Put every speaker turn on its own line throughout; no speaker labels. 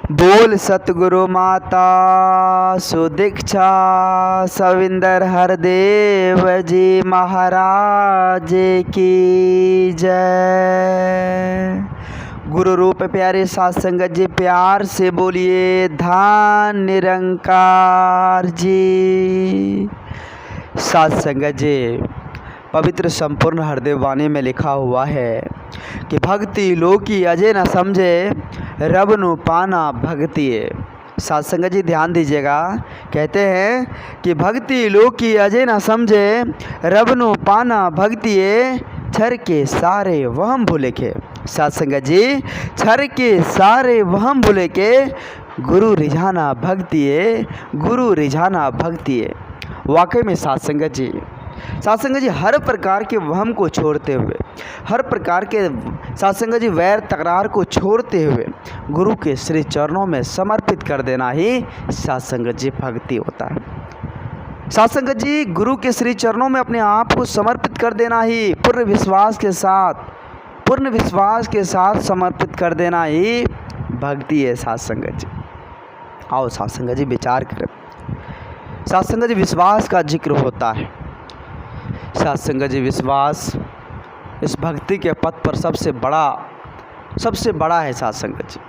बोल सतगुरु माता सुदीक्षा सविंदर हरदेव जी महाराज की जय। गुरु रूप प्यारे साथ संगत जी प्यार से बोलिए धान निरंकार जी। साथ संगत जी पवित्र संपूर्ण हृदय वाणी में लिखा हुआ है कि भक्ति लोकी अजय न समझे रब नु पाना भक्ति। साथ संगत जी ध्यान दीजिएगा, कहते हैं कि भक्ति लोकी अजय न समझे रब नु पाना भक्ति छर के सारे वहम भूले के। साथ संगत जी छर के सारे वहम भूले के गुरु रिझाना भक्ति गुरु रिझाना भक्ति। वाकई में साथ संगत जी हर प्रकार के वहम को छोड़ते हुए, हर प्रकार के साथ संगत जी वैर तकरार को छोड़ते हुए गुरु के श्री चरणों में समर्पित कर देना ही साथ संगत जी भक्ति होता है। साथ संगत जी गुरु के श्री चरणों में अपने आप को समर्पित कर देना ही पूर्ण विश्वास के साथ समर्पित कर देना ही भक्ति है। साथ संगत जी आओ साथ संगत जी विचार करें। साथ संगत जी विश्वास का जिक्र होता है। साथ संगत जी विश्वास इस भक्ति के पथ पर सबसे बड़ा है साथ संगत जी,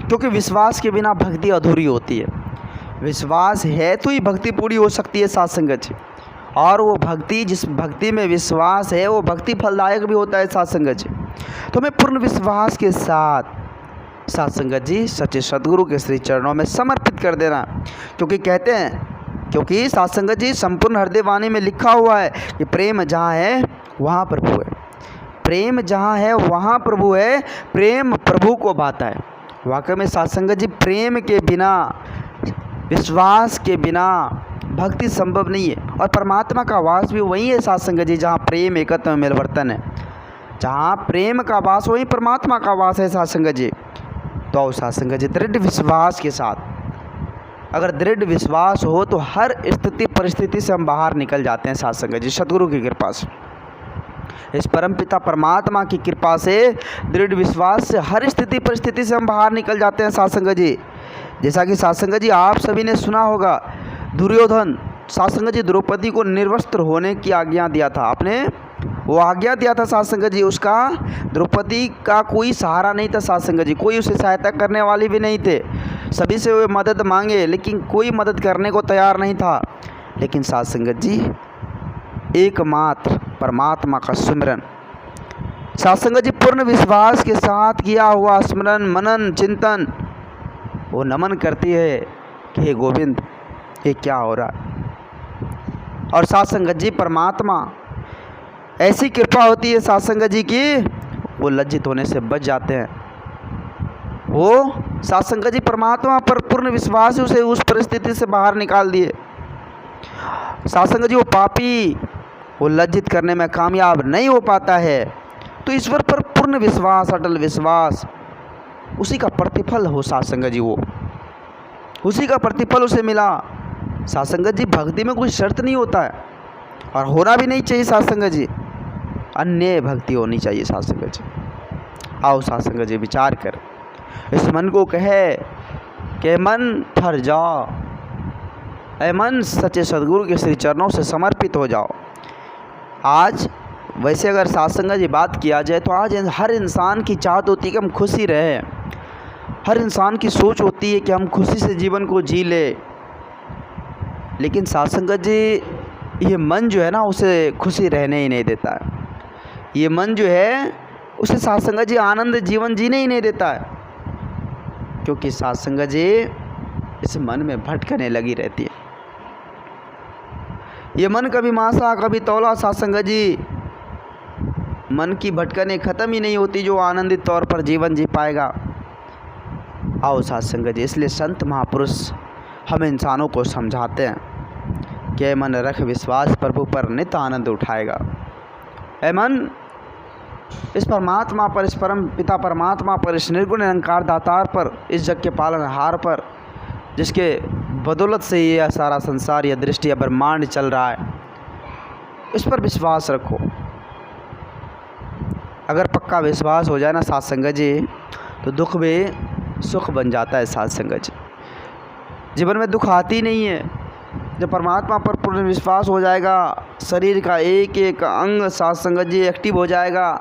क्योंकि विश्वास के बिना भक्ति अधूरी होती है। विश्वास है तो ही भक्ति पूरी हो सकती है साथ संगत जी। और वो भक्ति, जिस भक्ति में विश्वास है वो भक्ति फलदायक भी होता है साथ संगत जी। तो हमें पूर्ण विश्वास के साथ संगत जी सच्चे सदगुरु के श्री चरणों में समर्पित कर देना, क्योंकि साथ संगत जी संपूर्ण हृदय वाणी में लिखा हुआ है कि प्रेम जहाँ है वहाँ प्रभु है। प्रेम जहाँ है वहाँ प्रभु है, प्रेम प्रभु को भाता है। वाकई में साथ संगत जी प्रेम के बिना, विश्वास के बिना भक्ति संभव नहीं है। और परमात्मा का वास भी वही है साथ संगत जी, जहाँ प्रेम एकत्व में मिलवर्तन है। जहाँ प्रेम का वास वही परमात्मा का वास है साथ संगत जी। तो साथ संगत जी दृढ़ विश्वास के साथ, अगर दृढ़ विश्वास हो तो हर स्थिति परिस्थिति से हम बाहर निकल जाते हैं साथ संगत जी, सदगुरु की कृपा से, इस परम पिता परमात्मा की कृपा से दृढ़ विश्वास से हर स्थिति परिस्थिति से हम बाहर निकल जाते हैं साथ संगत जी। जैसा कि साथ संगत जी आप सभी ने सुना होगा, दुर्योधन साथ संगत जी द्रौपदी को निर्वस्त्र होने की आज्ञा दिया था। आपने वो आज्ञा दिया था साथ संगत जी, उसका द्रौपदी का कोई सहारा नहीं था साथ संगत जी, कोई उसे सहायता करने वाली भी नहीं थे। सभी से वे मदद मांगे लेकिन कोई मदद करने को तैयार नहीं था। लेकिन साथ संगत जी एकमात्र परमात्मा का स्मरण साथ संगत जी पूर्ण विश्वास के साथ किया हुआ स्मरण मनन चिंतन वो नमन करती है कि हे गोविंद ये क्या हो रहा है। और साथ संगत जी परमात्मा ऐसी कृपा होती है साथ संगत जी की, वो लज्जित होने से बच जाते हैं। वो साथ संगत जी परमात्मा पर पूर्ण विश्वास उसे उस परिस्थिति से बाहर निकाल दिए। साथ संगत जी वो पापी वो लज्जित करने में कामयाब नहीं हो पाता है, तो ईश्वर पर पूर्ण विश्वास, अटल विश्वास, उसी का प्रतिफल हो साथ संगत जी, वो उसी का प्रतिफल उसे मिला। साथ संगत जी भक्ति में कोई शर्त नहीं होता है और होना भी नहीं चाहिए साथ संगत जी, अन्य भक्ति होनी चाहिए साथ संगत जी। आओ साथ संगत जी विचार कर, इस मन को कहे कि मन ठहर जाओ, ऐ मन सच्चे सदगुरु के श्री चरणों से समर्पित हो जाओ। आज वैसे अगर साथ संगत जी बात किया जाए तो आज हर इंसान की चाहत होती है कि हम खुशी रहे, हर इंसान की सोच होती है कि हम खुशी से जीवन को जी ले। लेकिन साथ संगत जी ये मन जो है ना उसे खुशी रहने ही नहीं देता है। ये मन जो है उसे साथ संगत जी आनंद जीवन जीने ही नहीं देता है, क्योंकि साथ संगत जी इस मन में भटकने लगी रहती है। ये मन कभी मासा कभी तौला साथ संगत जी, मन की भटकने ख़त्म ही नहीं होती जो आनंदित तौर पर जीवन जी पाएगा। आओ साथ संगत जी, इसलिए संत महापुरुष हम इंसानों को समझाते हैं कि मन रख विश्वास प्रभु पर नित आनंद उठाएगा। ऐ मन इस परमात्मा पर, इस परम पिता परमात्मा पर, इस निर्गुण निरंकार दातार पर, इस जग के पालनहार पर, जिसके बदौलत से ये सारा संसार, यह दृष्टि, यह ब्रह्मांड चल रहा है, इस पर विश्वास रखो। अगर पक्का विश्वास हो जाए ना साथ संगत जी, तो दुख भी सुख बन जाता है साथ संगत जी। जीवन में दुख आती नहीं है। जब परमात्मा पर पूर्ण विश्वास हो जाएगा, शरीर का एक एक अंग साथ संगत जी एक्टिव हो जाएगा,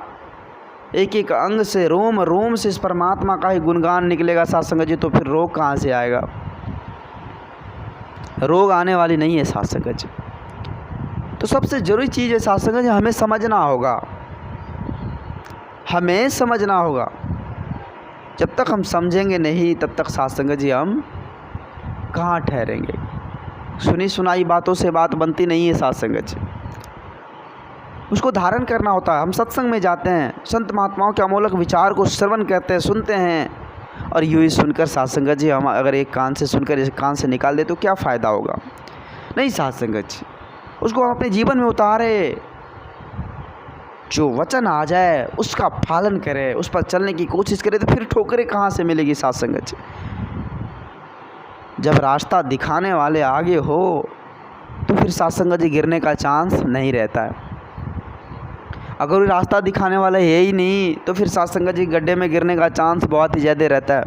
एक एक अंग से रोम रोम से इस परमात्मा का ही गुणगान निकलेगा साथ संगत जी, तो फिर रोग कहाँ से आएगा? रोग आने वाली नहीं है साथ संगत जी। तो सबसे ज़रूरी चीज़ है साथ संगत जी, हमें समझना होगा, हमें समझना होगा। जब तक हम समझेंगे नहीं तब तक साथ संगत जी हम कहाँ ठहरेंगे। सुनी सुनाई बातों से बात बनती नहीं है साथ संगत जी, उसको धारण करना होता है। हम सत्संग में जाते हैं, संत महात्माओं के अमोलक विचार को श्रवण करते हैं, सुनते हैं, और यूँ ही सुनकर साथ संगत जी हम अगर एक कान से सुनकर इस कान से निकाल दे तो क्या फ़ायदा होगा? नहीं साथ संगत जी, उसको हम अपने जीवन में उतारे, जो वचन आ जाए उसका पालन करें, उस पर चलने की कोशिश करें, तो फिर ठोकरें कहाँ से मिलेगी साथ संगत जी? जब रास्ता दिखाने वाले आगे हो तो फिर साथ संगत जी गिरने का चांस नहीं रहता है। अगर रास्ता दिखाने वाला है ही नहीं तो फिर साथ संगत जी गड्ढे में गिरने का चांस बहुत ही ज़्यादा रहता है।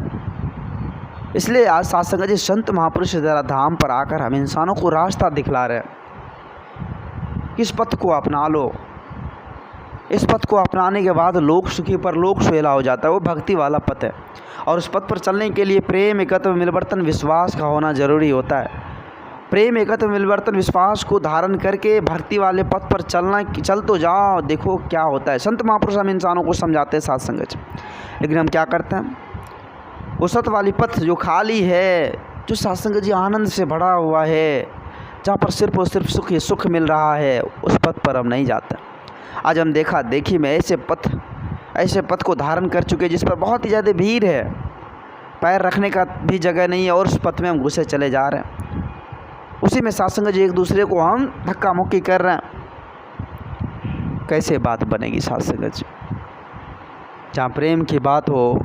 इसलिए आज साथ संगत जी संत महापुरुष जरा धाम पर आकर हम इंसानों को रास्ता दिखला रहे हैं। इस पथ को अपना लो, इस पथ को अपनाने के बाद लोक सुखी पर लोक सुहेला हो जाता है। वो भक्ति वाला पथ है, और उस पथ पर चलने के लिए प्रेम, एकत्व, मिलवर्तन, विश्वास का होना ज़रूरी होता है। प्रेम, एकत्व, मिलवर्तन, विश्वास को धारण करके भक्ति वाले पथ पर चल तो जाओ, देखो क्या होता है। संत महापुरुष हम इंसानों को समझाते हैं साथ संगत, लेकिन हम क्या करते हैं? वो सत वाली पथ जो खाली है, जो साथ संगत जी आनंद से भरा हुआ है, जहाँ पर सिर्फ और सिर्फ सुख ही सुख मिल रहा है, उस पथ पर हम नहीं जाते। आज हम देखी में ऐसे पथ को धारण कर चुके जिस पर बहुत ही ज़्यादा भीड़ है, पैर रखने का भी जगह नहीं है, और उस पथ में हम घुसे चले जा रहे हैं। उसी में साथ संगत जी एक दूसरे को हम धक्का मुक्की कर रहे हैं। कैसे बात बनेगी साथ संगत जी? जहाँ प्रेम की बात हो,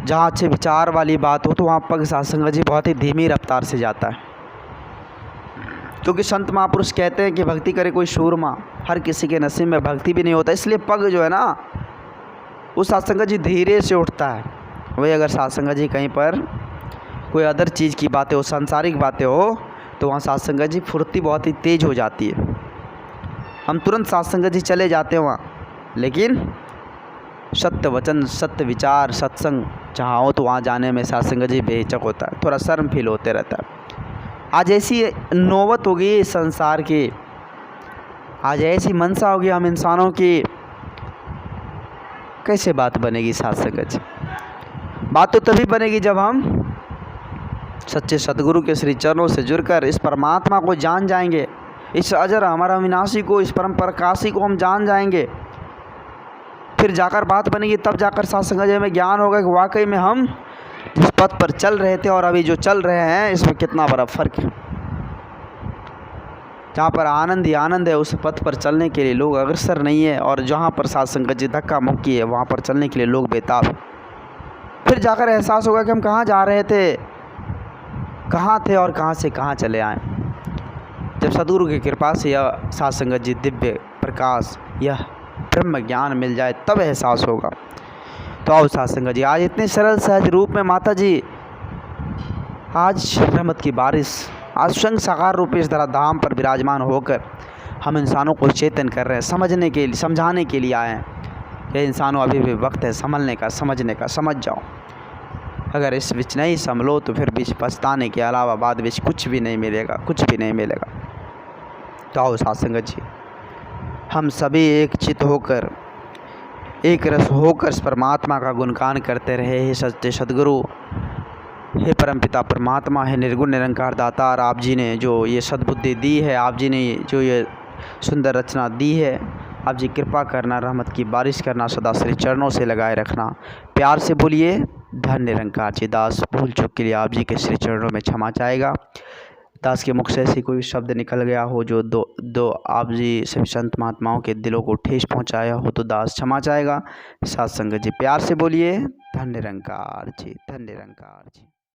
जहाँ अच्छे विचार वाली बात हो, तो वहाँ पग साथ संगत जी बहुत ही धीमी रफ्तार से जाता है। क्योंकि संत महापुरुष कहते हैं कि भक्ति करे कोई शूरमा, हर किसी के नसीब में भक्ति भी नहीं होता। इसलिए पग जो है ना, वो साथ संगत जी धीरे से उठता है। वही अगर साथ संगत जी कहीं पर कोई अदर चीज़ की बातें हो, सांसारिक बातें हो, तो वहाँ साथ संगत जी फुर्ती बहुत ही तेज़ हो जाती है, हम तुरंत साथ संगत जी चले जाते हैं वहाँ। लेकिन सत्य वचन, सत्य विचार, सत्संग जहाँ हो, तो वहाँ जाने में साथ संगत जी बेहिचक होता है, थोड़ा शर्म फील होते रहता है। आज ऐसी नौबत होगी इस संसार की, आज ऐसी मनसा होगी हम इंसानों की, कैसे बात बनेगी साथ संगत जी? बात तो तभी बनेगी जब हम सच्चे सदगुरु के श्री चरणों से जुड़कर इस परमात्मा को जान जाएंगे, इस अजर अमर अविनाशी को, इस परम प्रकाशी को हम जान जाएंगे। फिर जाकर बात बनेगी, तब जाकर साथ संगत जी में ज्ञान होगा कि वाकई में हम जिस पथ पर चल रहे थे और अभी जो चल रहे हैं, इसमें कितना बड़ा फ़र्क है। जहाँ पर आनंद ही आनंद है, उस पथ पर चलने के लिए लोग अग्रसर नहीं है, और जहाँ पर साथ संगत जी धक्का मुक्की है, वहाँ पर चलने के लिए लोग बेताब। फिर जाकर एहसास होगा कि हम कहाँ जा रहे थे, कहाँ थे और कहाँ से कहाँ चले आए। जब सदगुरु की कृपा से यह साथ संगत जी दिव्य प्रकाश, यह ब्रह्म ज्ञान मिल जाए, तब एहसास होगा। तो आओ साथ संगत जी, आज इतने सरल सहज रूप में माता जी आज रहमत की बारिश, आज स्वयं साकार रूप इस धरा धाम पर विराजमान होकर हम इंसानों को चेतन कर रहे हैं, समझने के लिए, समझाने के लिए आए हैं। ये इंसानों अभी भी वक्त है संभलने का, समझने का, समझ जाओ। अगर इस बीच नहीं संभलो तो फिर बीच पछताने के अलावा बाद बीच कुछ भी नहीं मिलेगा, कुछ भी नहीं मिलेगा। तो आओ साथ संगत जी, हम सभी एक चित होकर, एक रस होकर इस परमात्मा का गुणगान करते रहे। हे सच्चे सदगुरु, हे परमपिता परमात्मा, हे निर्गुण निरंकार दातार, आप जी ने जो ये सद्बुद्धि दी है, आप जी ने जो ये सुंदर रचना दी है, आप जी कृपा करना, रहमत की बारिश करना, सदा श्री चरणों से लगाए रखना। प्यार से बोलिए धन निरंकार जी। दास भूल चूक के लिए आप जी के श्री चरणों में क्षमा चाहेगा। दास के मुख से ऐसी कोई शब्द निकल गया हो जो दो आप जी सभी संत महात्माओं के दिलों को ठेस पहुंचाया हो, तो दास क्षमा चाहेगा। साथ संगत जी प्यार से बोलिए धन निरंकार जी, धन निरंकार जी।